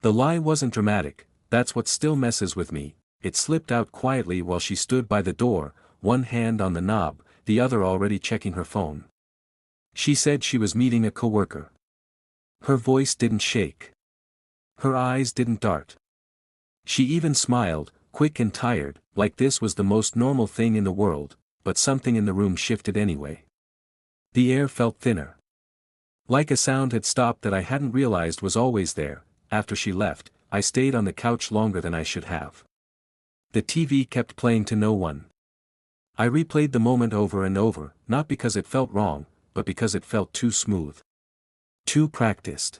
The lie wasn't dramatic, that's what still messes with me. It slipped out quietly while she stood by the door, one hand on the knob, the other already checking her phone. She said she was meeting a coworker. Her voice didn't shake. Her eyes didn't dart. She even smiled, quick and tired, like this was the most normal thing in the world, but something in the room shifted anyway. The air felt thinner. Like a sound had stopped that I hadn't realized was always there. After she left, I stayed on the couch longer than I should have. The TV kept playing to no one. I replayed the moment over and over, not because it felt wrong, but because it felt too smooth. Too practiced.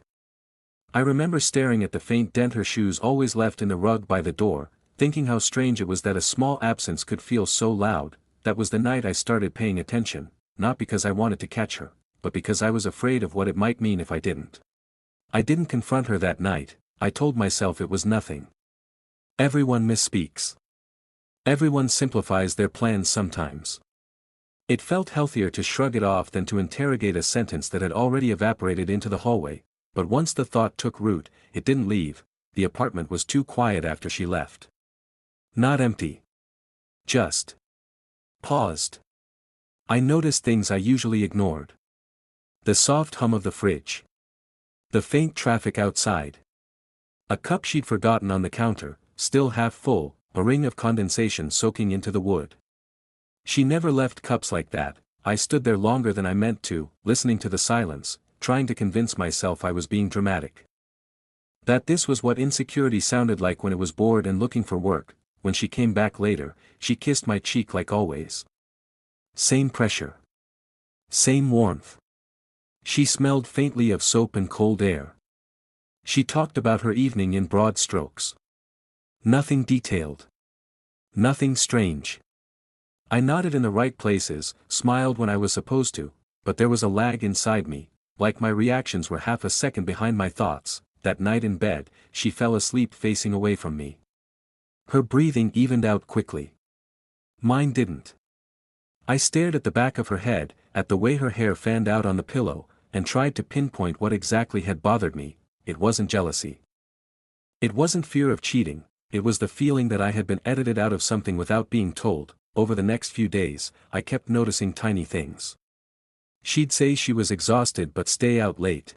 I remember staring at the faint dent her shoes always left in the rug by the door, thinking how strange it was that a small absence could feel so loud. That was the night I started paying attention, not because I wanted to catch her, but because I was afraid of what it might mean if I didn't. I didn't confront her that night, I told myself it was nothing. Everyone misspeaks. Everyone simplifies their plans sometimes. It felt healthier to shrug it off than to interrogate a sentence that had already evaporated into the hallway, but once the thought took root, it didn't leave. The apartment was too quiet after she left. Not empty. Just paused. I noticed things I usually ignored. The soft hum of the fridge. The faint traffic outside. A cup she'd forgotten on the counter, still half full, a ring of condensation soaking into the wood. She never left cups like that. I stood there longer than I meant to, listening to the silence, trying to convince myself I was being dramatic. That this was what insecurity sounded like when it was bored and looking for work. When she came back later, she kissed my cheek like always. Same pressure. Same warmth. She smelled faintly of soap and cold air. She talked about her evening in broad strokes. Nothing detailed. Nothing strange. I nodded in the right places, smiled when I was supposed to, but there was a lag inside me, like my reactions were half a second behind my thoughts. That night in bed, she fell asleep facing away from me. Her breathing evened out quickly. Mine didn't. I stared at the back of her head, at the way her hair fanned out on the pillow, and tried to pinpoint what exactly had bothered me. It wasn't jealousy. It wasn't fear of cheating, it was the feeling that I had been edited out of something without being told. Over the next few days, I kept noticing tiny things. She'd say she was exhausted but stay out late.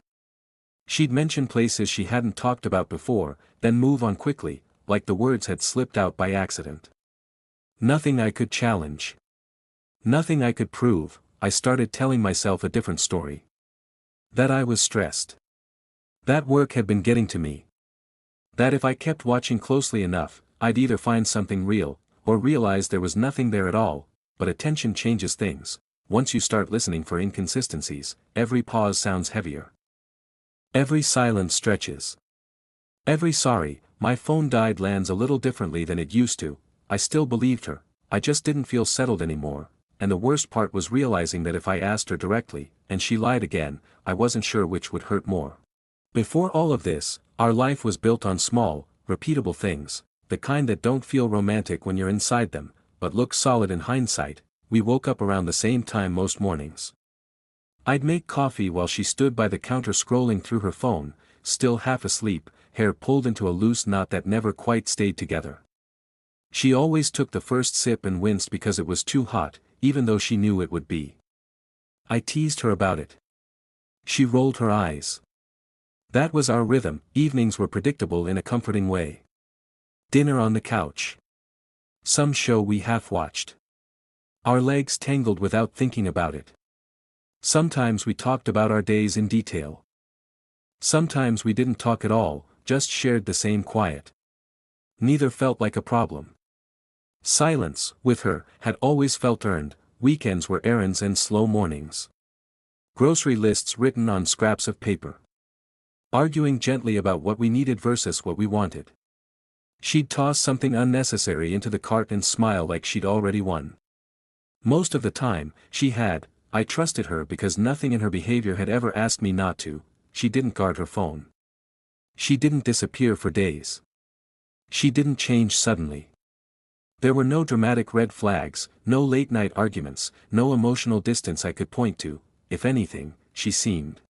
She'd mention places she hadn't talked about before, then move on quickly, like the words had slipped out by accident. Nothing I could challenge. Nothing I could prove. I started telling myself a different story. That I was stressed. That work had been getting to me. That if I kept watching closely enough, I'd either find something real, or realize there was nothing there at all. But attention changes things. Once you start listening for inconsistencies, every pause sounds heavier. Every silence stretches. Every sorry, my phone died lands a little differently than it used to. I still believed her, I just didn't feel settled anymore, and the worst part was realizing that if I asked her directly, and she lied again, I wasn't sure which would hurt more. Before all of this, our life was built on small, repeatable things, the kind that don't feel romantic when you're inside them, but look solid in hindsight. We woke up around the same time most mornings. I'd make coffee while she stood by the counter scrolling through her phone, still half asleep, hair pulled into a loose knot that never quite stayed together. She always took the first sip and winced because it was too hot, even though she knew it would be. I teased her about it. She rolled her eyes. That was our rhythm. Evenings were predictable in a comforting way. Dinner on the couch. Some show we half-watched. Our legs tangled without thinking about it. Sometimes we talked about our days in detail. Sometimes we didn't talk at all, just shared the same quiet. Neither felt like a problem. Silence, with her, had always felt earned. Weekends were errands and slow mornings. Grocery lists written on scraps of paper. Arguing gently about what we needed versus what we wanted. She'd toss something unnecessary into the cart and smile like she'd already won. Most of the time, she had. I trusted her because nothing in her behavior had ever asked me not to. She didn't guard her phone. She didn't disappear for days. She didn't change suddenly. There were no dramatic red flags, no late-night arguments, no emotional distance I could point to. If anything, she seemed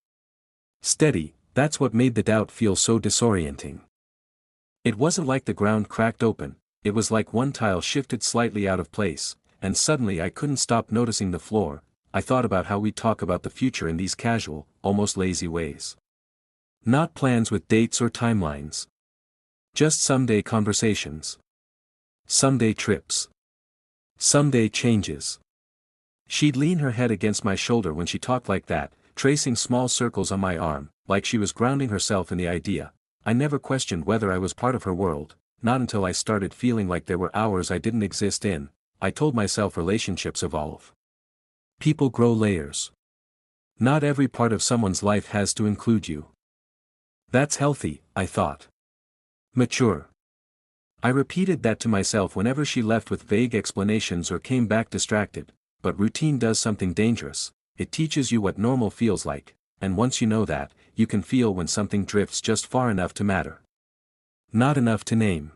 steady. That's what made the doubt feel so disorienting. It wasn't like the ground cracked open, it was like one tile shifted slightly out of place, and suddenly I couldn't stop noticing the floor. I thought about how we talk about the future in these casual, almost lazy ways. Not plans with dates or timelines. Just someday conversations. Someday trips. Someday changes. She'd lean her head against my shoulder when she talked like that, tracing small circles on my arm, like she was grounding herself in the idea. I never questioned whether I was part of her world, not until I started feeling like there were hours I didn't exist in. I told myself relationships evolve. People grow layers. Not every part of someone's life has to include you. That's healthy, I thought. Mature. I repeated that to myself whenever she left with vague explanations or came back distracted, but routine does something dangerous. It teaches you what normal feels like, and once you know that, you can feel when something drifts just far enough to matter. Not enough to name.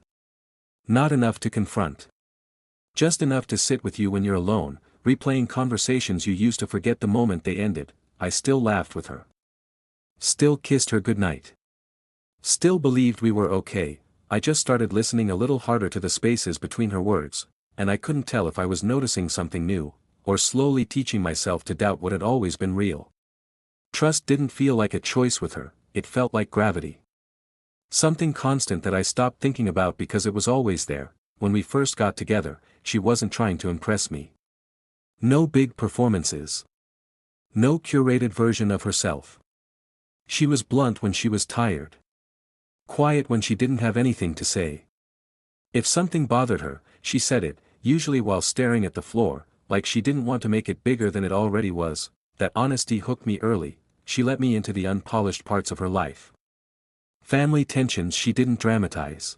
Not enough to confront. Just enough to sit with you when you're alone, replaying conversations you used to forget the moment they ended. I still laughed with her. Still kissed her goodnight. Still believed we were okay. I just started listening a little harder to the spaces between her words, and I couldn't tell if I was noticing something new, or slowly teaching myself to doubt what had always been real. Trust didn't feel like a choice with her, it felt like gravity. Something constant that I stopped thinking about because it was always there. When we first got together, she wasn't trying to impress me. No big performances. No curated version of herself. She was blunt when she was tired. Quiet when she didn't have anything to say. If something bothered her, she said it, usually while staring at the floor, like she didn't want to make it bigger than it already was. That honesty hooked me early. She let me into the unpolished parts of her life. Family tensions she didn't dramatize.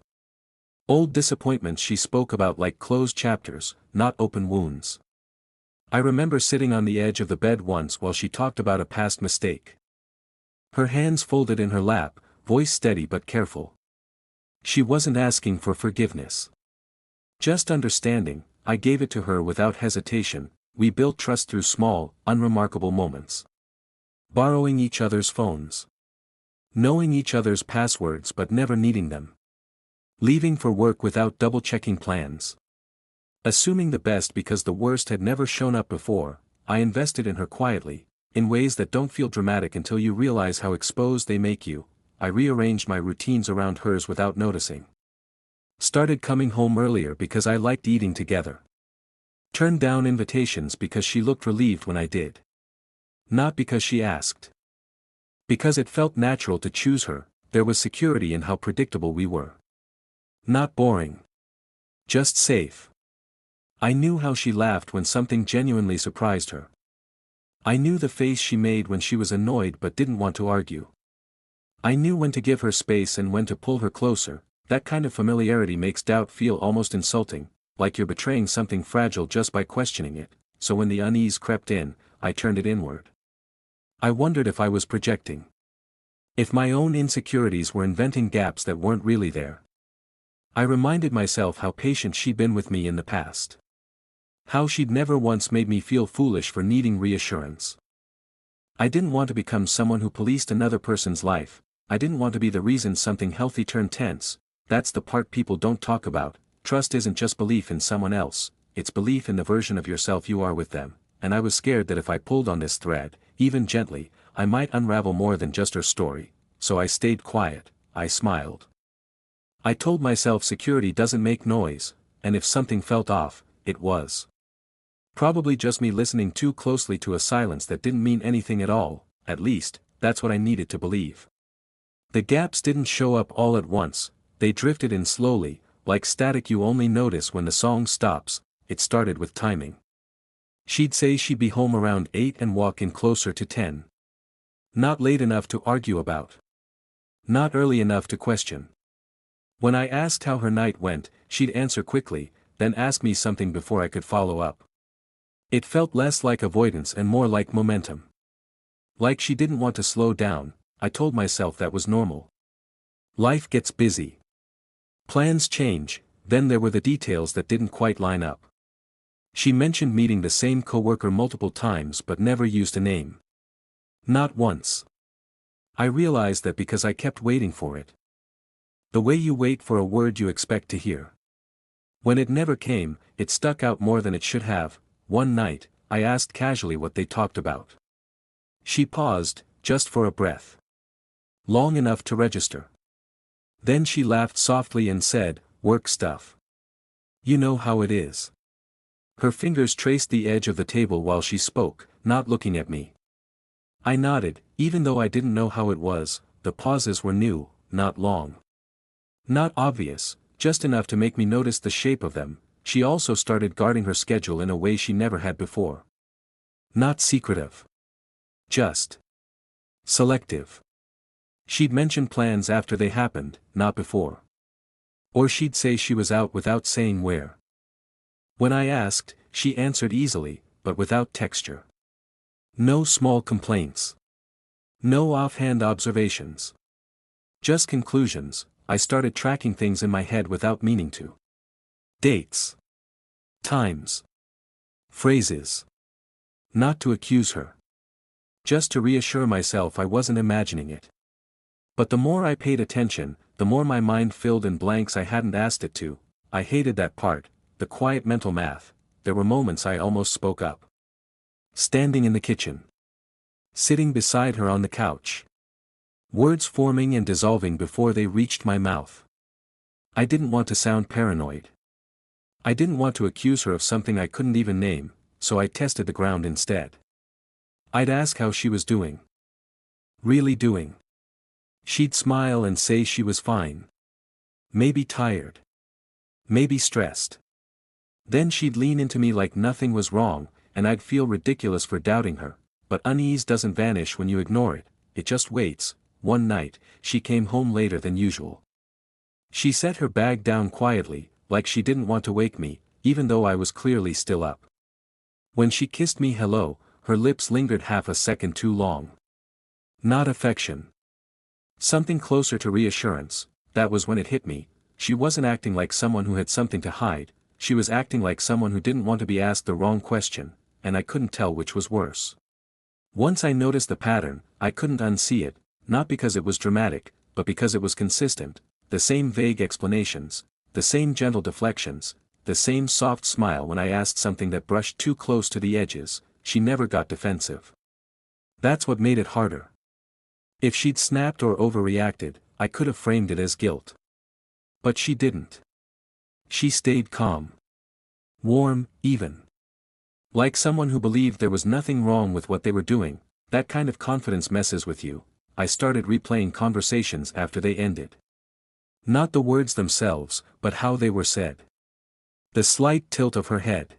Old disappointments she spoke about like closed chapters, not open wounds. I remember sitting on the edge of the bed once while she talked about a past mistake. Her hands folded in her lap, voice steady but careful. She wasn't asking for forgiveness. Just understanding. I gave it to her without hesitation. We built trust through small, unremarkable moments. Borrowing each other's phones. Knowing each other's passwords but never needing them. Leaving for work without double-checking plans. Assuming the best because the worst had never shown up before. I invested in her quietly, in ways that don't feel dramatic until you realize how exposed they make you. I rearranged my routines around hers without noticing. Started coming home earlier because I liked eating together. Turned down invitations because she looked relieved when I did. Not because she asked. Because it felt natural to choose her. There was security in how predictable we were. Not boring. Just safe. I knew how she laughed when something genuinely surprised her. I knew the face she made when she was annoyed but didn't want to argue. I knew when to give her space and when to pull her closer. That kind of familiarity makes doubt feel almost insulting, like you're betraying something fragile just by questioning it. So when the unease crept in, I turned it inward. I wondered if I was projecting. If my own insecurities were inventing gaps that weren't really there. I reminded myself how patient she'd been with me in the past. How she'd never once made me feel foolish for needing reassurance. I didn't want to become someone who policed another person's life. I didn't want to be the reason something healthy turned tense. That's the part people don't talk about. Trust isn't just belief in someone else, it's belief in the version of yourself you are with them, and I was scared that if I pulled on this thread, even gently, I might unravel more than just her story. So I stayed quiet. I smiled. I told myself security doesn't make noise, and if something felt off, it was. Probably just me listening too closely to a silence that didn't mean anything at all. At least, that's what I needed to believe. The gaps didn't show up all at once. They drifted in slowly, like static you only notice when the song stops. It started with timing. She'd say she'd be home around 8 and walk in closer to 10. Not late enough to argue about. Not early enough to question. When I asked how her night went, she'd answer quickly, then ask me something before I could follow up. It felt less like avoidance and more like momentum. Like she didn't want to slow down. I told myself that was normal. Life gets busy. Plans change. Then there were the details that didn't quite line up. She mentioned meeting the same coworker multiple times but never used a name. Not once. I realized that because I kept waiting for it. The way you wait for a word you expect to hear. When it never came, it stuck out more than it should have. One night, I asked casually what they talked about. She paused, just for a breath. Long enough to register. Then she laughed softly and said, "Work stuff. You know how it is." Her fingers traced the edge of the table while she spoke, not looking at me. I nodded, even though I didn't know how it was. The pauses were new, not long. Not obvious, just enough to make me notice the shape of them. She also started guarding her schedule in a way she never had before. Not secretive. Just selective. She'd mention plans after they happened, not before. Or she'd say she was out without saying where. When I asked, she answered easily, but without texture. No small complaints. No offhand observations. Just conclusions. I started tracking things in my head without meaning to. Dates. Times. Phrases. Not to accuse her. Just to reassure myself I wasn't imagining it. But the more I paid attention, the more my mind filled in blanks I hadn't asked it to. I hated that part, the quiet mental math. There were moments I almost spoke up. Standing in the kitchen. Sitting beside her on the couch. Words forming and dissolving before they reached my mouth. I didn't want to sound paranoid. I didn't want to accuse her of something I couldn't even name, so I tested the ground instead. I'd ask how she was doing. Really doing. She'd smile and say she was fine. Maybe tired. Maybe stressed. Then she'd lean into me like nothing was wrong, and I'd feel ridiculous for doubting her, but unease doesn't vanish when you ignore it, it just waits. One night, she came home later than usual. She set her bag down quietly, like she didn't want to wake me, even though I was clearly still up. When she kissed me hello, her lips lingered half a second too long. Not affection. Something closer to reassurance. That was when it hit me. She wasn't acting like someone who had something to hide, she was acting like someone who didn't want to be asked the wrong question, and I couldn't tell which was worse. Once I noticed the pattern, I couldn't unsee it. Not because it was dramatic, but because it was consistent. The same vague explanations, the same gentle deflections, the same soft smile when I asked something that brushed too close to the edges. She never got defensive. That's what made it harder. If she'd snapped or overreacted, I could have framed it as guilt. But she didn't. She stayed calm. Warm, even. Like someone who believed there was nothing wrong with what they were doing. That kind of confidence messes with you. I started replaying conversations after they ended. Not the words themselves, but how they were said. The slight tilt of her head.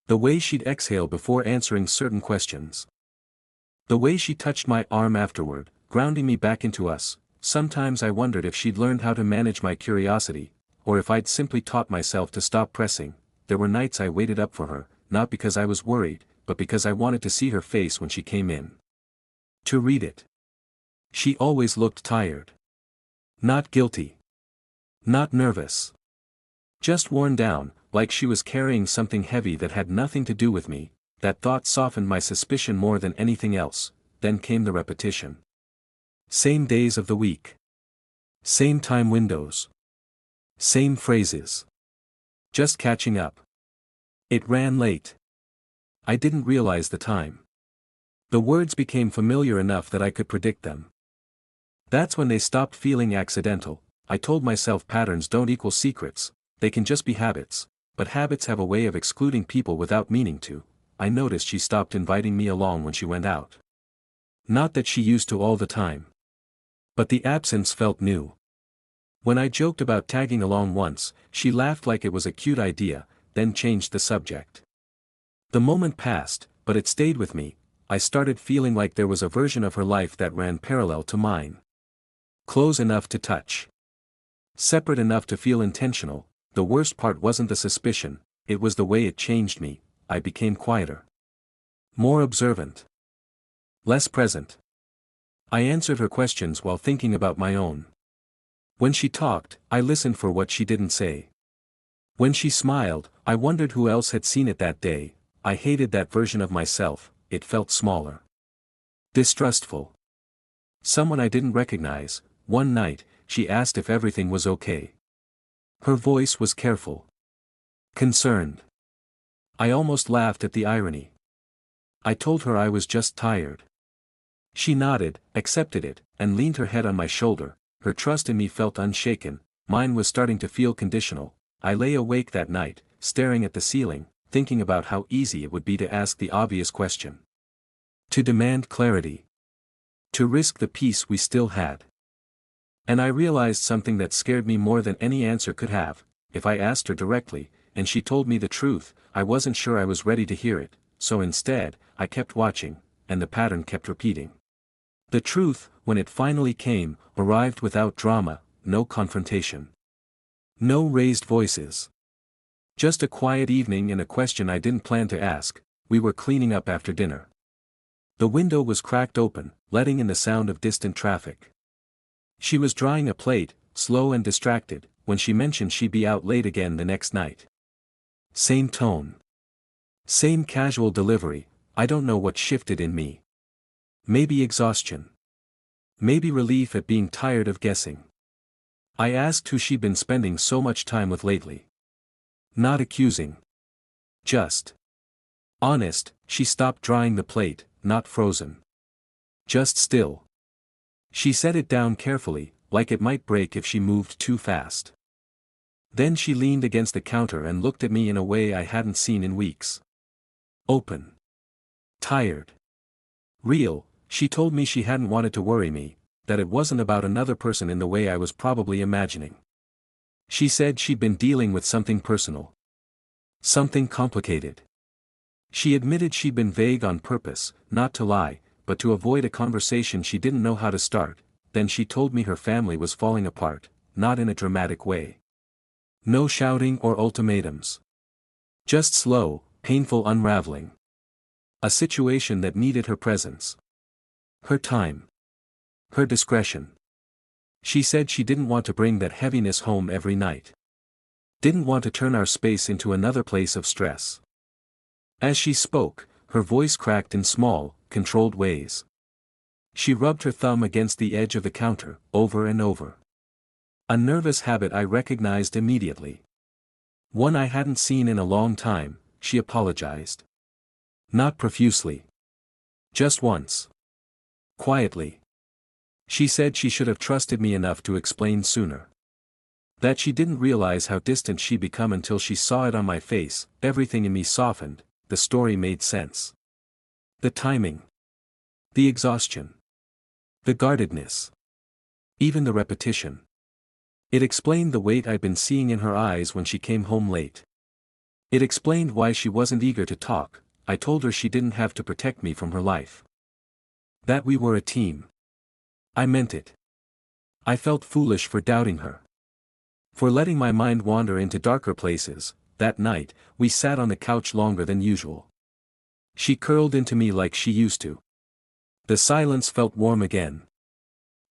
The way she'd exhale before answering certain questions. The way she touched my arm afterward, grounding me back into us. Sometimes I wondered if she'd learned how to manage my curiosity, or if I'd simply taught myself to stop pressing. There were nights I waited up for her, not because I was worried, but because I wanted to see her face when she came in. To read it. She always looked tired. Not guilty. Not nervous. Just worn down, like she was carrying something heavy that had nothing to do with me. That thought softened my suspicion more than anything else. Then came the repetition. Same days of the week. Same time windows. Same phrases. Just catching up. It ran late. I didn't realize the time. The words became familiar enough that I could predict them. That's when they stopped feeling accidental. I told myself patterns don't equal secrets, they can just be habits, but habits have a way of excluding people without meaning to. I noticed she stopped inviting me along when she went out. Not that she used to all the time. But the absence felt new. When I joked about tagging along once, she laughed like it was a cute idea, then changed the subject. The moment passed, but it stayed with me. I started feeling like there was a version of her life that ran parallel to mine. Close enough to touch. Separate enough to feel intentional. The worst part wasn't the suspicion, it was the way it changed me. I became quieter. More observant. Less present. I answered her questions while thinking about my own. When she talked, I listened for what she didn't say. When she smiled, I wondered who else had seen it that day. I hated that version of myself, it felt smaller. Distrustful. Someone I didn't recognize. One night, she asked if everything was okay. Her voice was careful. Concerned. I almost laughed at the irony. I told her I was just tired. She nodded, accepted it, and leaned her head on my shoulder. Her trust in me felt unshaken, mine was starting to feel conditional. I lay awake that night, staring at the ceiling, thinking about how easy it would be to ask the obvious question. To demand clarity. To risk the peace we still had. And I realized something that scared me more than any answer could have. If I asked her directly, and she told me the truth, I wasn't sure I was ready to hear it, so instead, I kept watching, and the pattern kept repeating. The truth, when it finally came, arrived without drama, no confrontation. No raised voices. Just a quiet evening and a question I didn't plan to ask. We were cleaning up after dinner. The window was cracked open, letting in the sound of distant traffic. She was drying a plate, slow and distracted, when she mentioned she'd be out late again the next night. Same tone. Same casual delivery. I don't know what shifted in me. Maybe exhaustion. Maybe relief at being tired of guessing. I asked who she'd been spending so much time with lately. Not accusing. Just honest. She stopped drying the plate, not frozen. Just still. She set it down carefully, like it might break if she moved too fast. Then she leaned against the counter and looked at me in a way I hadn't seen in weeks. Open. Tired. Real. She told me she hadn't wanted to worry me, that it wasn't about another person in the way I was probably imagining. She said she'd been dealing with something personal. Something complicated. She admitted she'd been vague on purpose, not to lie, but to avoid a conversation she didn't know how to start. Then she told me her family was falling apart, not in a dramatic way. No shouting or ultimatums. Just slow, painful unraveling. A situation that needed her presence. Her time. Her discretion. She said she didn't want to bring that heaviness home every night. Didn't want to turn our space into another place of stress. As she spoke, her voice cracked in small, controlled ways. She rubbed her thumb against the edge of the counter, over and over. A nervous habit I recognized immediately. One I hadn't seen in a long time. She apologized. Not profusely. Just once. Quietly. She said she should have trusted me enough to explain sooner. That she didn't realize how distant she'd become until she saw it on my face. Everything in me softened, the story made sense. The timing. The exhaustion. The guardedness. Even the repetition. It explained the weight I'd been seeing in her eyes when she came home late. It explained why she wasn't eager to talk. I told her she didn't have to protect me from her life. That we were a team. I meant it. I felt foolish for doubting her. For letting my mind wander into darker places. That night, we sat on the couch longer than usual. She curled into me like she used to. The silence felt warm again.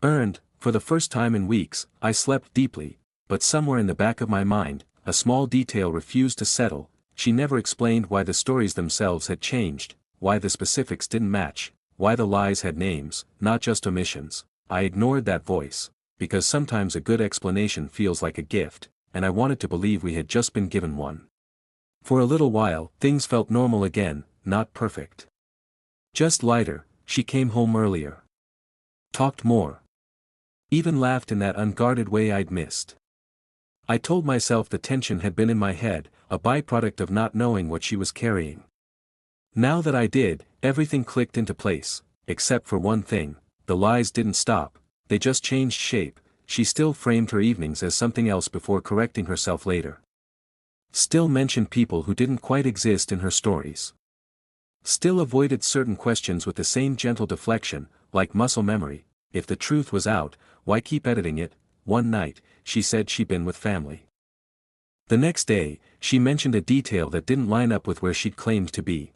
Earned, for the first time in weeks, I slept deeply, but somewhere in the back of my mind, a small detail refused to settle. She never explained why the stories themselves had changed, why the specifics didn't match, why the lies had names, not just omissions. I ignored that voice, because sometimes a good explanation feels like a gift, and I wanted to believe we had just been given one. For a little while, things felt normal again, not perfect. Just lighter. She came home earlier. Talked more. Even laughed in that unguarded way I'd missed. I told myself the tension had been in my head, a byproduct of not knowing what she was carrying. Now that I did, everything clicked into place, except for one thing. The lies didn't stop, they just changed shape. She still framed her evenings as something else before correcting herself later. Still mentioned people who didn't quite exist in her stories. Still avoided certain questions with the same gentle deflection, like muscle memory. If the truth was out, why keep editing it? One night, she said she'd been with family. The next day, she mentioned a detail that didn't line up with where she'd claimed to be.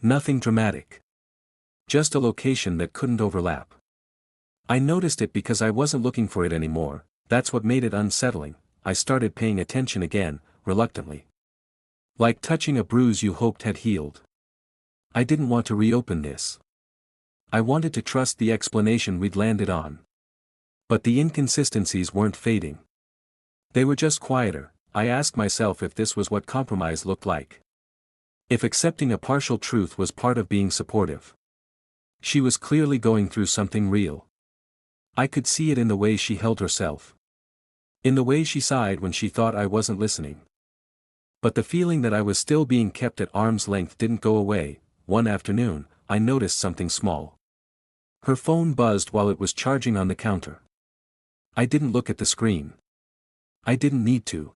Nothing dramatic. Just a location that couldn't overlap. I noticed it because I wasn't looking for it anymore. That's what made it unsettling. I started paying attention again, reluctantly. Like touching a bruise you hoped had healed. I didn't want to reopen this. I wanted to trust the explanation we'd landed on. But the inconsistencies weren't fading. They were just quieter. I asked myself if this was what compromise looked like. If accepting a partial truth was part of being supportive. She was clearly going through something real. I could see it in the way she held herself. In the way she sighed when she thought I wasn't listening. But the feeling that I was still being kept at arm's length didn't go away. One afternoon, I noticed something small. Her phone buzzed while it was charging on the counter. I didn't look at the screen. I didn't need to.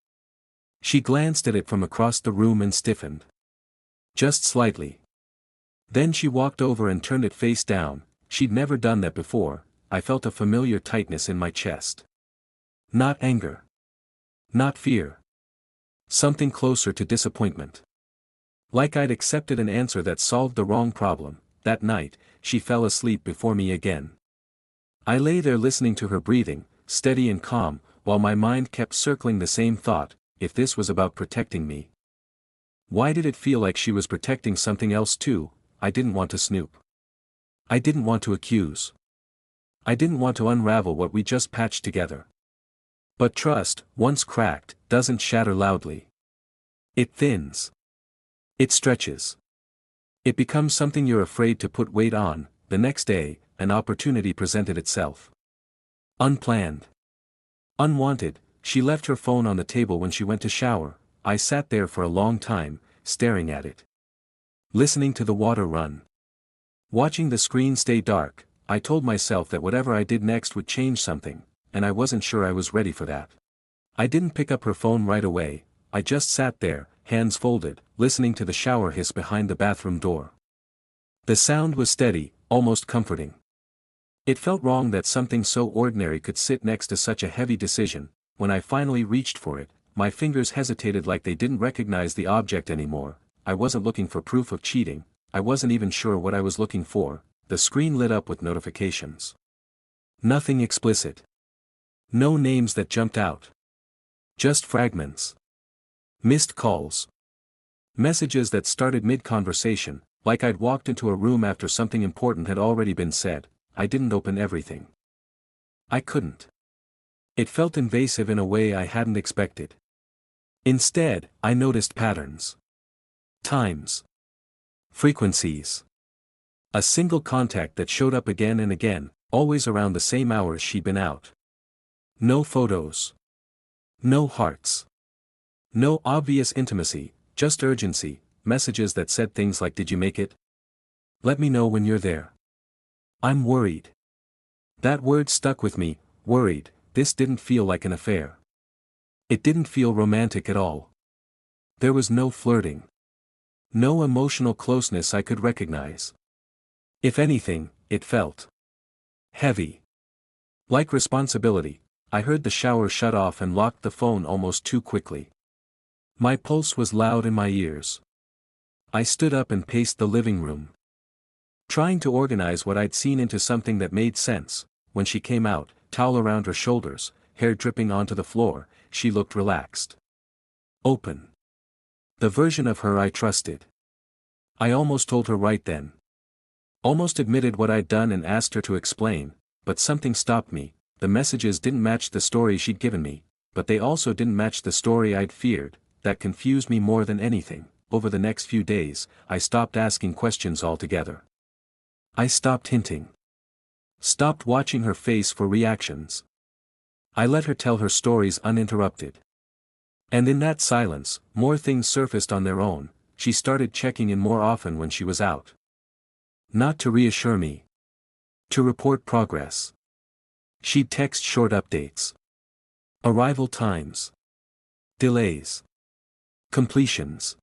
She glanced at it from across the room and stiffened. Just slightly. Then she walked over and turned it face down. She'd never done that before. I felt a familiar tightness in my chest. Not anger. Not fear. Something closer to disappointment. Like I'd accepted an answer that solved the wrong problem. That night, she fell asleep before me again. I lay there listening to her breathing, steady and calm, while my mind kept circling the same thought: if this was about protecting me. Why did it feel like she was protecting something else too? I didn't want to snoop. I didn't want to accuse. I didn't want to unravel what we just patched together. But trust, once cracked, doesn't shatter loudly. It thins. It stretches. It becomes something you're afraid to put weight on. The next day, an opportunity presented itself. Unplanned. Unwanted. She left her phone on the table when she went to shower. I sat there for a long time, staring at it. Listening to the water run. Watching the screen stay dark. I told myself that whatever I did next would change something, and I wasn't sure I was ready for that. I didn't pick up her phone right away. I just sat there, hands folded, listening to the shower hiss behind the bathroom door. The sound was steady, almost comforting. It felt wrong that something so ordinary could sit next to such a heavy decision. When I finally reached for it, my fingers hesitated like they didn't recognize the object anymore. I wasn't looking for proof of cheating. I wasn't even sure what I was looking for. The screen lit up with notifications. Nothing explicit. No names that jumped out. Just fragments. Missed calls. Messages that started mid-conversation, like I'd walked into a room after something important had already been said. I didn't open everything. I couldn't. It felt invasive in a way I hadn't expected. Instead, I noticed patterns. Times. Frequencies. A single contact that showed up again and again, always around the same hours she'd been out. No photos. No hearts. No obvious intimacy, just urgency, messages that said things like, "Did you make it? Let me know when you're there. I'm worried." That word stuck with me, worried. This didn't feel like an affair. It didn't feel romantic at all. There was no flirting. No emotional closeness I could recognize. If anything, it felt heavy. Like responsibility. I heard the shower shut off and locked the phone almost too quickly. My pulse was loud in my ears. I stood up and paced the living room, trying to organize what I'd seen into something that made sense. When she came out, towel around her shoulders, hair dripping onto the floor, she looked relaxed. Open. The version of her I trusted. I almost told her right then. Almost admitted what I'd done and asked her to explain, but something stopped me. The messages didn't match the story she'd given me, but they also didn't match the story I'd feared. That confused me more than anything. Over the next few days, I stopped asking questions altogether. I stopped hinting. Stopped watching her face for reactions. I let her tell her stories uninterrupted. And in that silence, more things surfaced on their own. She started checking in more often when she was out. Not to reassure me. To report progress. She'd text short updates. Arrival times. Delays. Completions.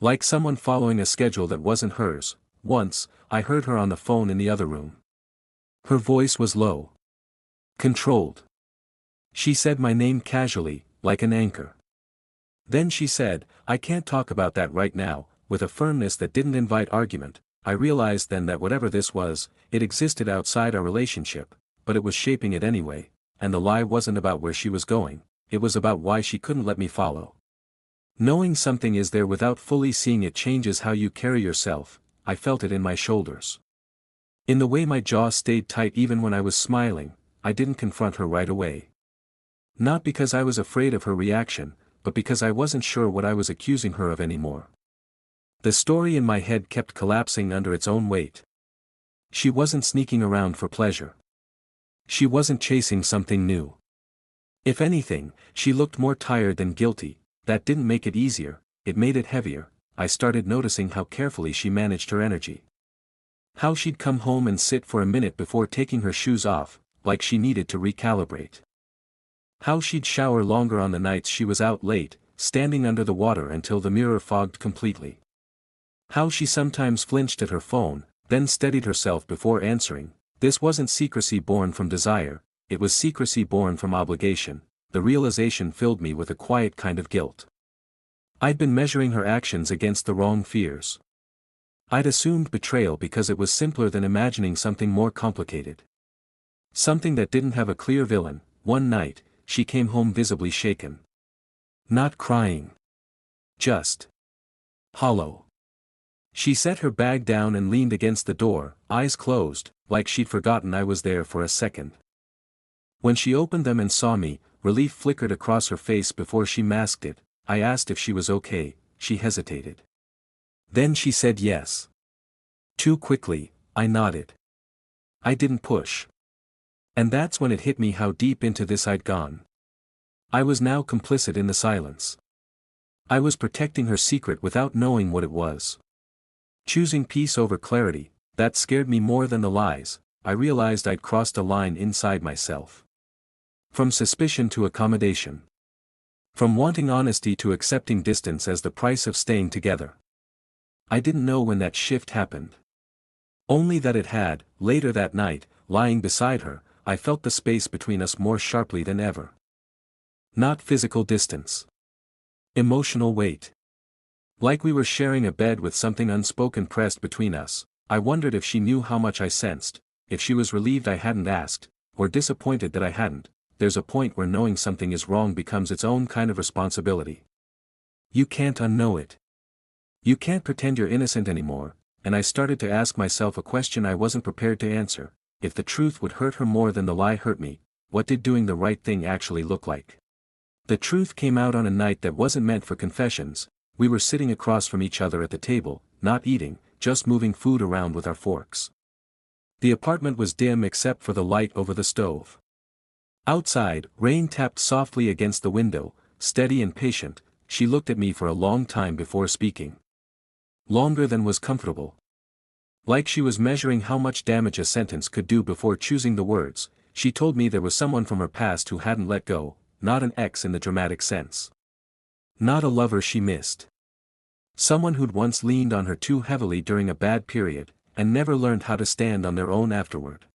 Like someone following a schedule that wasn't hers. Once, I heard her on the phone in the other room. Her voice was low. Controlled. She said my name casually, like an anchor. Then she said, "I can't talk about that right now," with a firmness that didn't invite argument. I realized then that whatever this was, it existed outside our relationship, but it was shaping it anyway, and the lie wasn't about where she was going, it was about why she couldn't let me follow. Knowing something is there without fully seeing it changes how you carry yourself. I felt it in my shoulders. In the way my jaw stayed tight even when I was smiling. I didn't confront her right away. Not because I was afraid of her reaction, but because I wasn't sure what I was accusing her of anymore. The story in my head kept collapsing under its own weight. She wasn't sneaking around for pleasure. She wasn't chasing something new. If anything, she looked more tired than guilty. That didn't make it easier, it made it heavier. I started noticing how carefully she managed her energy. How she'd come home and sit for a minute before taking her shoes off, like she needed to recalibrate. How she'd shower longer on the nights she was out late, standing under the water until the mirror fogged completely. How she sometimes flinched at her phone, then steadied herself before answering. This wasn't secrecy born from desire, it was secrecy born from obligation. The realization filled me with a quiet kind of guilt. I'd been measuring her actions against the wrong fears. I'd assumed betrayal because it was simpler than imagining something more complicated. Something that didn't have a clear villain. One night, she came home visibly shaken. Not crying. Just hollow. She set her bag down and leaned against the door, eyes closed, like she'd forgotten I was there for a second. When she opened them and saw me, relief flickered across her face before she masked it. I asked if she was okay. She hesitated. Then she said yes. Too quickly, I nodded. I didn't push. And that's when it hit me how deep into this I'd gone. I was now complicit in the silence. I was protecting her secret without knowing what it was. Choosing peace over clarity, that scared me more than the lies. I realized I'd crossed a line inside myself. From suspicion to accommodation. From wanting honesty to accepting distance as the price of staying together. I didn't know when that shift happened. Only that it had. Later that night, lying beside her, I felt the space between us more sharply than ever. Not physical distance. Emotional weight. Like we were sharing a bed with something unspoken pressed between us. I wondered if she knew how much I sensed, if she was relieved I hadn't asked, or disappointed that I hadn't. There's a point where knowing something is wrong becomes its own kind of responsibility. You can't unknow it. You can't pretend you're innocent anymore, and I started to ask myself a question I wasn't prepared to answer. If the truth would hurt her more than the lie hurt me, what did doing the right thing actually look like? The truth came out on a night that wasn't meant for confessions. We were sitting across from each other at the table, not eating, just moving food around with our forks. The apartment was dim except for the light over the stove. Outside, rain tapped softly against the window, steady and patient. She looked at me for a long time before speaking. Longer than was comfortable. Like she was measuring how much damage a sentence could do before choosing the words. She told me there was someone from her past who hadn't let go, not an ex in the dramatic sense. Not a lover she missed. Someone who'd once leaned on her too heavily during a bad period, and never learned how to stand on their own afterward.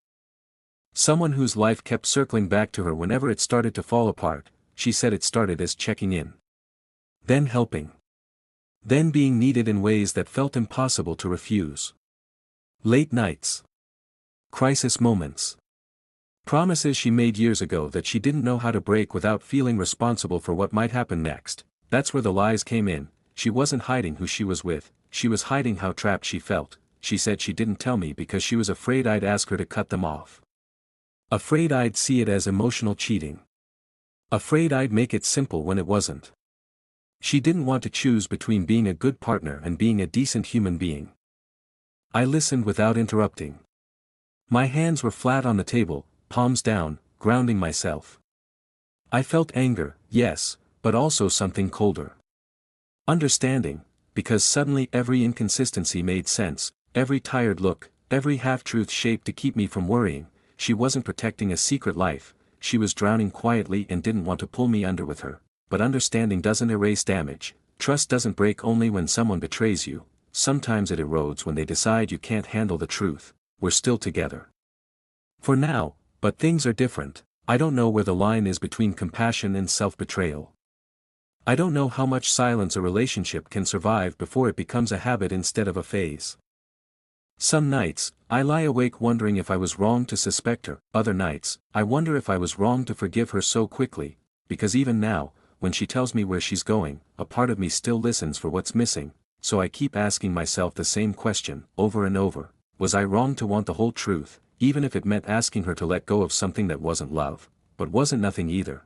Someone whose life kept circling back to her whenever it started to fall apart. She said it started as checking in. Then helping. Then being needed in ways that felt impossible to refuse. Late nights. Crisis moments. Promises she made years ago that she didn't know how to break without feeling responsible for what might happen next. That's where the lies came in. She wasn't hiding who she was with, she was hiding how trapped she felt. She said she didn't tell me because she was afraid I'd ask her to cut them off. Afraid I'd see it as emotional cheating. Afraid I'd make it simple when it wasn't. She didn't want to choose between being a good partner and being a decent human being. I listened without interrupting. My hands were flat on the table, palms down, grounding myself. I felt anger, yes, but also something colder. Understanding, because suddenly every inconsistency made sense, every tired look, every half-truth shaped to keep me from worrying. She wasn't protecting a secret life, she was drowning quietly and didn't want to pull me under with her. But understanding doesn't erase damage. Trust doesn't break only when someone betrays you. Sometimes it erodes when they decide you can't handle the truth. We're still together. For now, but things are different. I don't know where the line is between compassion and self-betrayal. I don't know how much silence a relationship can survive before it becomes a habit instead of a phase. Some nights, I lie awake wondering if I was wrong to suspect her. Other nights, I wonder if I was wrong to forgive her so quickly, because even now, when she tells me where she's going, a part of me still listens for what's missing, so I keep asking myself the same question, over and over. Was I wrong to want the whole truth, even if it meant asking her to let go of something that wasn't love, but wasn't nothing either.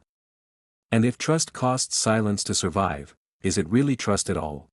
And if trust costs silence to survive, is it really trust at all?